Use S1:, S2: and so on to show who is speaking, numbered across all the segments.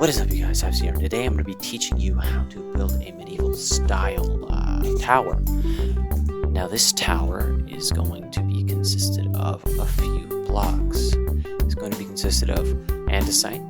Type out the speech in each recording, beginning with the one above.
S1: What is up, you guys? Habs here. Today I'm going to be teaching you how to build a medieval style tower. Now this tower is going to be consisted of a few blocks. It's going to be consisted of andesite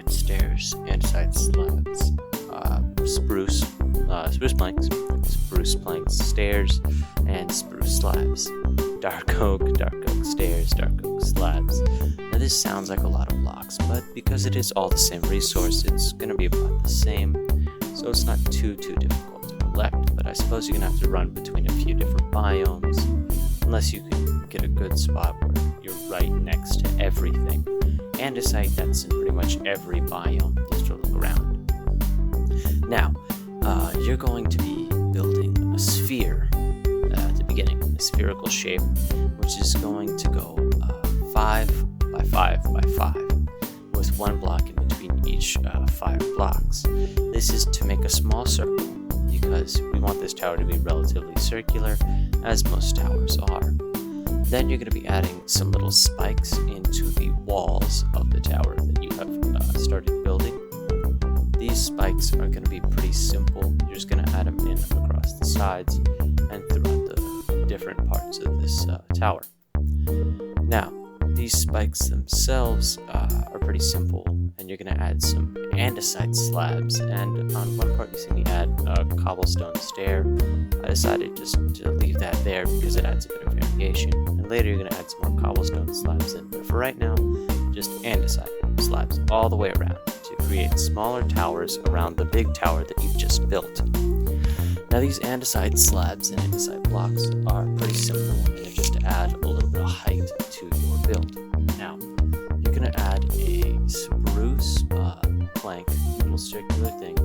S1: stairs, andesite slabs, spruce planks, stairs, and spruce slabs. Dark oak stairs, dark oak slabs. Now this sounds like a lot of blocks, but because it is all the same resource, it's going to be about the same, so it's not too difficult to collect. But I suppose you're going to have to run between a few different biomes, unless you can get a good spot where you're right next to everything. Andesite, that's in pretty much every biome, just to look around. Now, you're going to be building a sphere at the beginning, a spherical shape, which is going to go 5 by 5 by 5, with one block in between each 5 blocks. This is to make a small circle, because we want this tower to be relatively circular, as most towers are. Then you're going to be adding some little spikes into the walls of the tower that you have started building. These spikes are going to be pretty simple. You're just going to add them in across the sides and throughout the different parts of this tower. Now, these spikes themselves are pretty simple, and you're going to add some andesite slabs, and on one part you see me add a cobblestone stair. I decided just to leave that there because it adds a bit of variation, and later you're going to add some more cobblestone slabs in, but for right now, just andesite slabs all the way around to create smaller towers around the big tower that you've just built. Now these andesite slabs and andesite blocks are pretty simple, and they're just to add a little bit of height to your build. Now, you're going to add a spruce plank, little circular thing,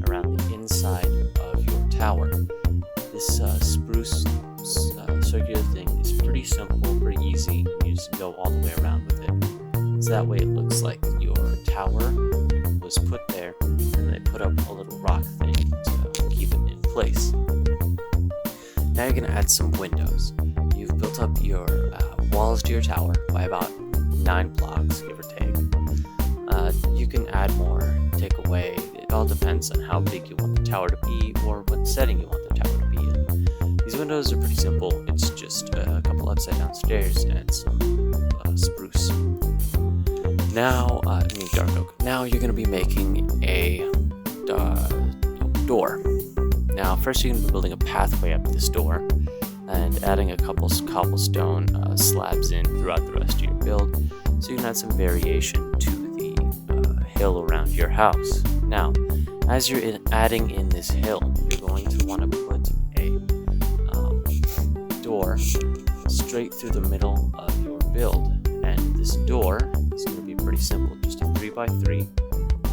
S1: around the inside of your tower. This spruce circular thing is pretty simple, pretty easy. You just go all the way around with it. So that way it looks like your tower was put there, and they put up a little rock thing to keep it in place. Now you're going to add some windows. You've built up your walls to your tower by about 9 blocks, give or take. You can add more, take away. It all depends on how big you want the tower to be or what setting you want the tower to be in. These windows are pretty simple. It's just a couple upside down stairs and some spruce. Now, dark oak. Now you're going to be making a door. Now, first you're going to be building a pathway up to this door and adding a couple cobblestone slabs in throughout the rest of your build, so you can add some variation to the hill around your house. Now, as you're adding in this hill, you're going to want to put a door straight through the middle of your build, and this door is going to be pretty simple, just a 3x3,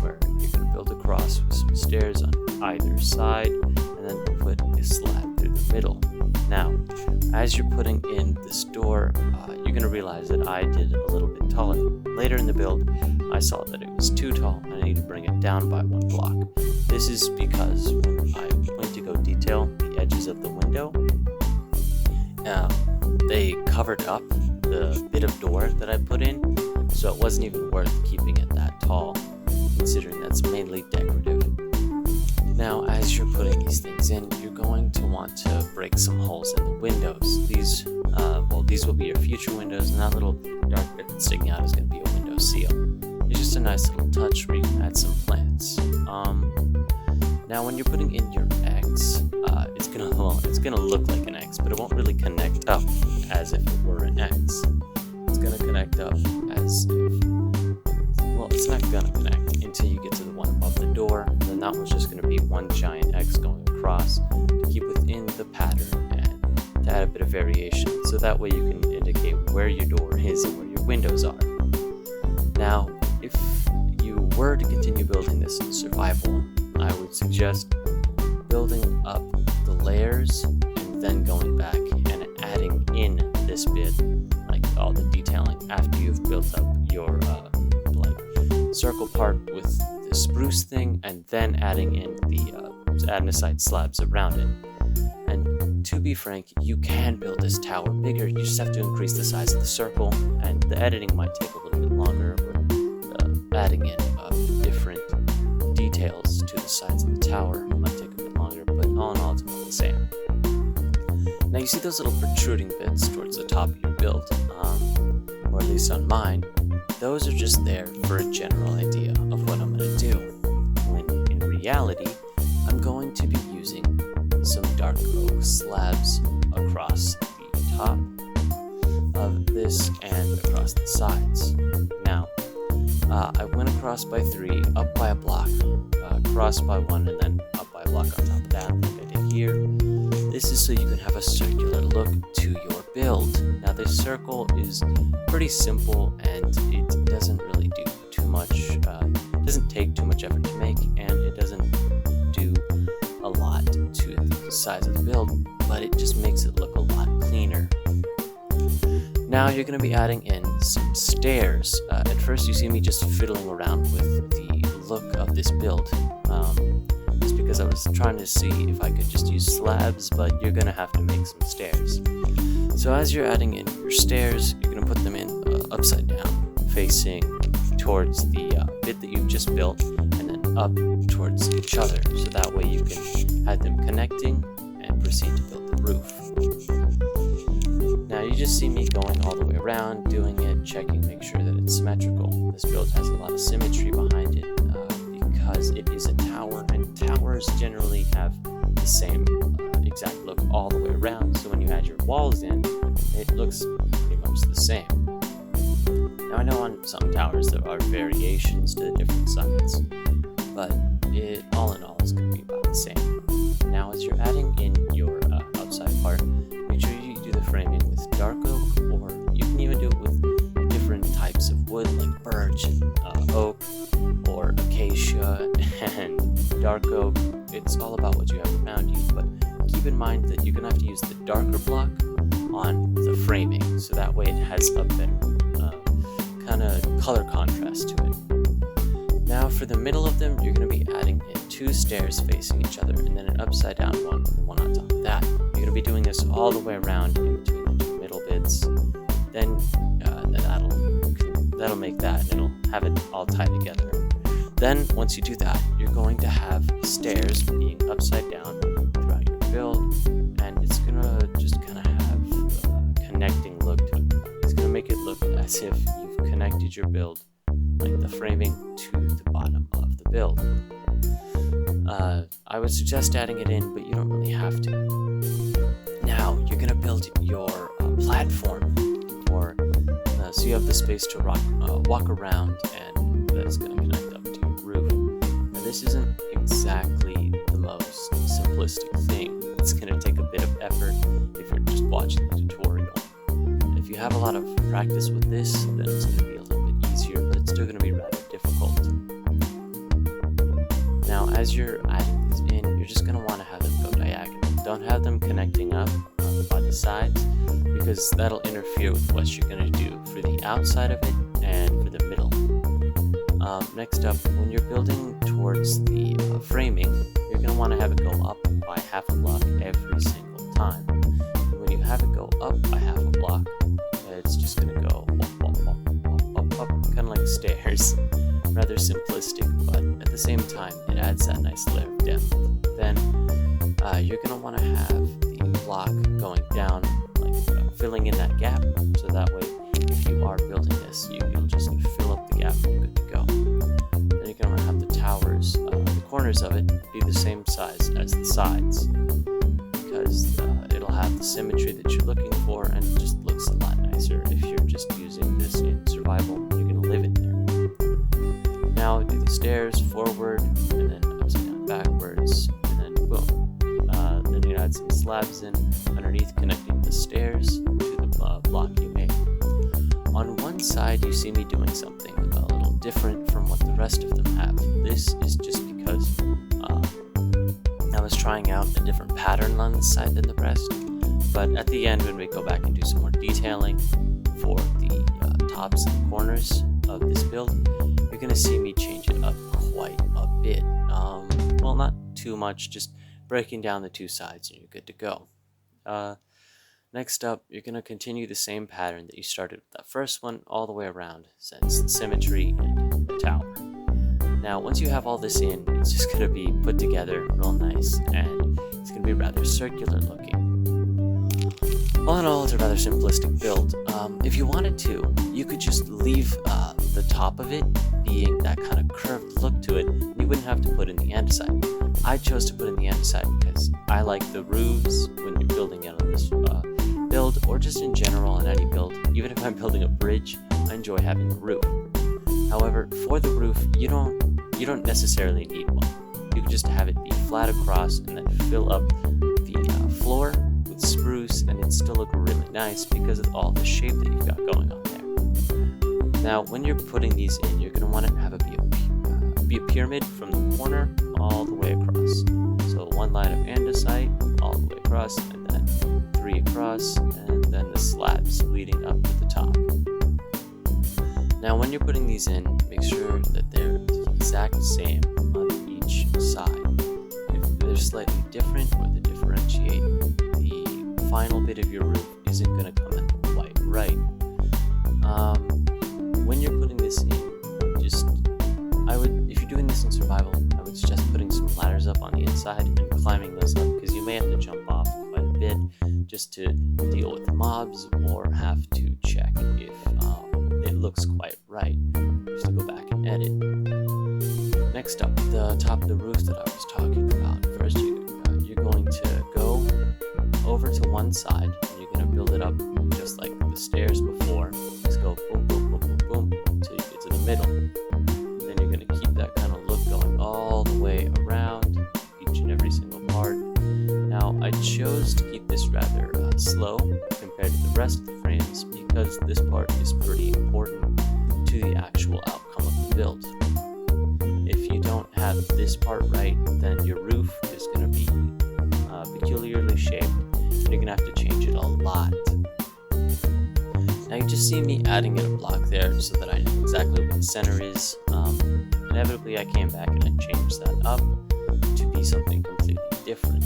S1: where you're going to build across with some stairs on either side, and then put a slab through the middle. Now, as you're putting in this door, you're going to realize that I did it a little bit taller. Later in the build, I saw that it was too tall, and I need to bring it down by 1 block. This is because when I went to go detail the edges of the window, they covered up the bit of door that I put in, so it wasn't even worth keeping it that tall, considering that's mainly decorative. Now, as you're putting these things in, you're going to want to break some holes in the windows. These will be your future windows, and that little dark bit that's sticking out is going to be a window seal. It's just a nice little touch where you can add some plants. Now, when you're putting in your X, it's gonna look like an X, but it won't really connect up as if it were an X. It's gonna connect up as if, it's not gonna connect until you get to the one above the door. Then that one's just gonna be one giant X going across to keep within the pattern and to add a bit of variation, so that way you can indicate where your door is and where your windows are. Now, if you were to continue building this in survival, I would suggest building up the layers and then going back and adding in this bit, like all the detailing, after you've built up your circle part with the spruce thing, and then adding in the andesite slabs around it. And to be frank, you can build this tower bigger. You just have to increase the size of the circle, and the editing might take a little bit longer, or adding in different details to the sides of the tower. It might take a bit longer, but all in all, it's about the same. Now you see those little protruding bits towards the top of your build, or at least on mine. Those are just there for a general idea of what I'm going to do, when in reality, I'm going to be using some dark oak slabs across the top of this and across the sides. Now, I went across by 3, up by a block, across by 1, and then up by a block on top of that, like I did here. This is so you can have a circular look to your build. Now this circle is pretty simple and it doesn't really do too much, doesn't take too much effort to make, and it doesn't do a lot to the size of the build, but it just makes it look a lot cleaner. Now you're going to be adding in some stairs. At first you see me just fiddling around with the look of this build. Just because I was trying to see if I could just use slabs, but you're going to have to make some stairs. So as you're adding in your stairs, you're going to put them in upside down, facing towards the bit that you've just built, and then up towards each other. So that way you can have them connecting and proceed to build the roof. Now you just see me going all the way around, doing it, checking, make sure that it's symmetrical. This build has a lot of symmetry behind it because it is a tower, and towers generally have the same exact look all the way around. So when you add your walls in, it looks pretty much the same. Now I know on some towers there are variations to the different sides, but it all in all is going to be about the same. Now as you're adding in your outside part, make sure you do the framing with dark oak, or you can even do it with different types of wood like birch, oak, or acacia and dark oak. It's all about what you have around you, but keep in mind that you're going to have to use the darker block on the framing, so that way it has a better kind of color contrast to it. Now for the middle of them, you're going to be adding in 2 stairs facing each other, and then an upside down one, and then one on top of that. You're going to be doing this all the way around in between the 2 middle bits. Then that'll make that, and it'll have it all tied together. Then once you do that, you're going to have stairs being upside down throughout your build, and it's gonna just kind of have a connecting look to it. It's gonna make it look as if you've connected your build, like the framing, to the bottom of the build. I would suggest adding it in, but you don't really have to. Now you're gonna build your platform, or so you have the space to walk around, and that's gonna connect up to your roof. Now this isn't exactly the most simplistic thing. It's gonna take a bit of effort if you're just watching the tutorial. If you have a lot of practice with this, then it's gonna be a little bit easier, but it's still gonna be rather difficult. Now as you're adding these in, you're just gonna want to have them go diagonal. Don't have them connecting up by the sides, because that'll interfere with what you're going to do for the outside of it and for the middle. Next up, when you're building towards the framing, you're going to want to have it go up by half a block every single time. And when you have it go up by half a block, it's just going to go up, kind of like stairs. Rather simplistic, but at the same time, it adds that nice layer of depth. Then you're going to want to have the block going down, like filling in that gap, so that way if you are building this, you'll just fill up the gap and you're good to go. Then you're going to have the towers, the corners of it, be the same size as the sides, because it'll have the symmetry that you're looking for, and it just looks a lot nicer if you're just using this in survival. You're going to live in there. Now do the stairs forward, and then upside down backwards, and then boom. Then you add some slabs in underneath, connecting the stairs to the block you made. On one side, you see me doing something a little different from what the rest of them have. This is just because I was trying out a different pattern on this side than the rest. But at the end, when we go back and do some more detailing for the tops and corners of this build, you're going to see me change it up quite a bit. Well, not too much, just breaking down the 2 sides and you're good to go. Next up, you're going to continue the same pattern that you started with that first one all the way around, since symmetry and the tower. Now, once you have all this in, it's just going to be put together real nice, and it's going to be rather circular looking. All in all, it's a rather simplistic build. If you wanted to, you could just leave the top of it being that kind of curved look to it, and you wouldn't have to put in the andesite. I chose to put in the andesite because I like the roofs when you're building out on this build, or just in general on any build. Even if I'm building a bridge, I enjoy having a roof. However, for the roof, you don't necessarily need one. You can just have it be flat across and then fill up the floor with spruce, and it'd still look really nice because of all the shape that you've got going on there. Now, when you're putting these in, you're going to want to have it be a pyramid from the corner all the way across. So one line of andesite all the way across, and then 3 across, and then the slabs leading up to the top. Now, when you're putting these in, make sure that they're the exact same on each side. If they're slightly different or they differentiate, the final bit of your roof isn't going to come out quite right. When you're putting this in, if you're doing this in survival, I would suggest putting some ladders up on the inside and climbing those up, because you may have to jump off quite a bit just to deal with mobs, or have to check if it looks quite right. Just to go back and edit. Next up, the top of the roof that I was talking about. First, you're going to go over to one side, and you're going to build it up just like the stairs before. Just go boom, boom, boom, boom, boom, until you get to the middle. Then you're going to keep that kind of look going all the way around each and every single part. Now, I chose to keep this rather slow compared to the rest of the frames, because this part is pretty important to the actual outcome of the build. If you don't have this part right, then your roof is going to be peculiarly shaped, and you're going to have to change it a lot. Now, you just see me adding in a block there so that I know exactly where the center is. Inevitably, I came back and I changed that up to be something completely different.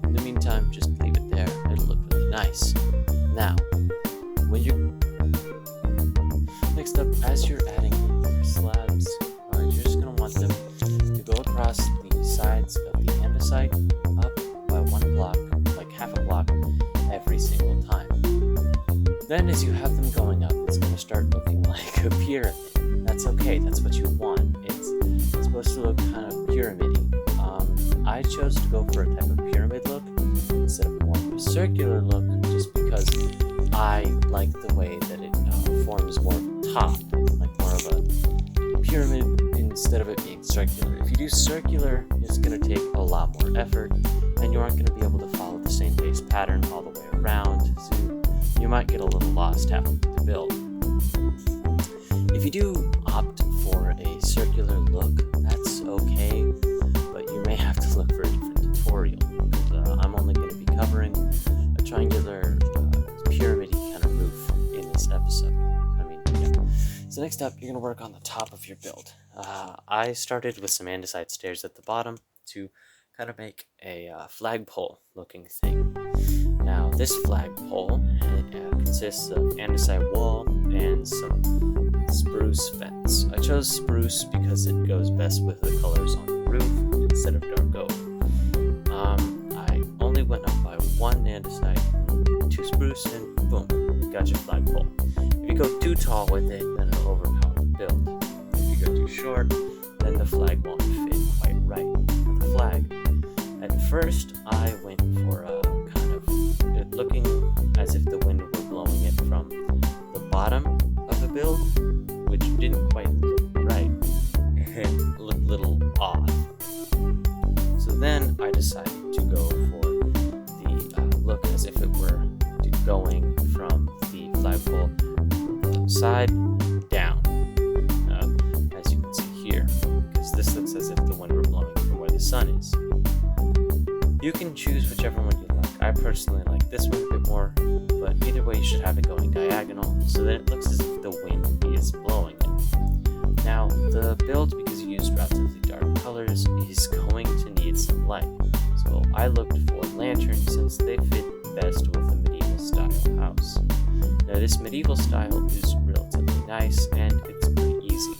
S1: In the meantime, just leave it there. It'll look really nice. Now, next up, as you're adding your slabs, you're just going to want them to go across the sides of the andesite up by 1 block, like half a block, every single time. Then as you have them going up, it's going to start looking like a pyramid. That's okay, that's what you want. It's supposed to look kind of pyramid-y. I chose to go for a type of pyramid look instead of more of a circular look, just because I like the way that it forms more of a top, like more of a pyramid instead of it being circular. If you do circular, it's going to take a lot more effort, and you aren't going to be able to follow the same base pattern all the way around, so you might get a little lost halfway through the build. If you do opt for a circular look, that's okay, but you may have to look for a different tutorial, because I'm only going to be covering a triangular pyramid kind of roof in this episode. So next up, you're going to work on the top of your build. I started with some andesite stairs at the bottom to kind of make a flagpole looking thing. Now, this flagpole consists of andesite wall and some spruce fence. I chose spruce because it goes best with the colors on the roof instead of dark oak. I only went up by 1 andesite, 2 spruce, and boom, got your flagpole. If you go too tall with it, then it'll overpower the build. If you go too short, then the flag won't fit quite right with the flag. At first, I went for a kind of it looking as if the wind were blowing it from the bottom of the build, which didn't quite look right. It looked a little off. So then I decided to go for the look as if it were going from the flagpole side down, as you can see here, because this looks as if the wind were blowing from where the sun is. You can choose whichever one you like. I personally like this one a bit more, but either way you should have it going diagonal so that it looks as if the wind is blowing it. Now, the build, because you used relatively dark colors, is going to need some light. So I looked for lanterns since they fit best with a medieval style house. Now, this medieval style is relatively nice and it's pretty easy.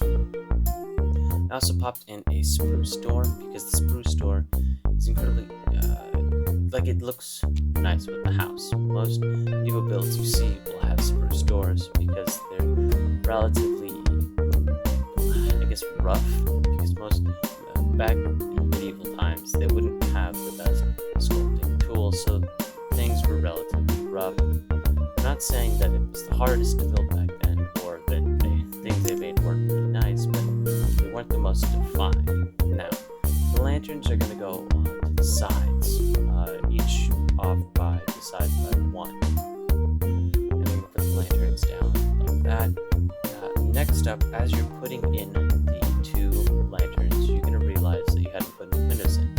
S1: I also popped in a spruce door because the spruce door is incredibly, it looks nice with the house. Most medieval builds you see will have spruce doors because they're relatively, I guess, rough. Because most, back in medieval times, they wouldn't have the best sculpting tools, so things were relatively rough. I'm not saying that it was the hardest to build back then, or that things they made weren't really nice, but they weren't the most defined. Now, the lanterns are going to go on the sides, each off by the sides by one. And you're going to put the lanterns down like that. Next up, as you're putting in the two lanterns, you're going to realize that you hadn't put windows in.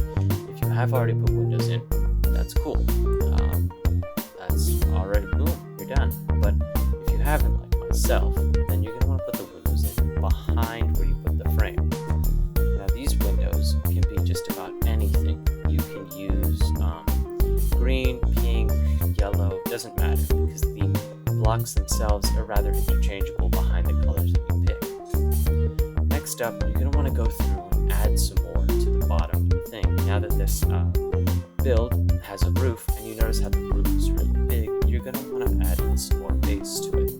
S1: If you have already put windows in, that's cool. That's already, boom, you're done. But if you haven't, like myself, then you're going to want to put the windows in behind where you put the frame. Now these windows can be just about anything. You can use green, pink, yellow, doesn't matter, because the blocks themselves are rather interchangeable behind the colors that you pick. Next up, you're going to want to go through and add some more to the bottom of the thing. Now that this build has a roof, and you notice how the roof is really big, you're going to want to add in some more base to it.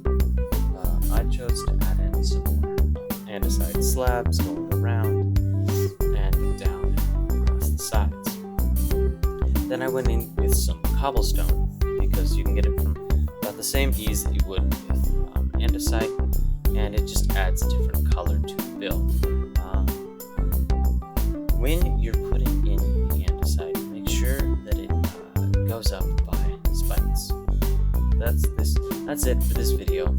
S1: I chose to add in some more andesite slabs going around and down across the sides. Then I went in with some cobblestone, because you can get it from about the same ease that you would with andesite, and it just adds a different color to the build. When you're putting in the andesite, make sure that it goes up by spikes. That's it for this video.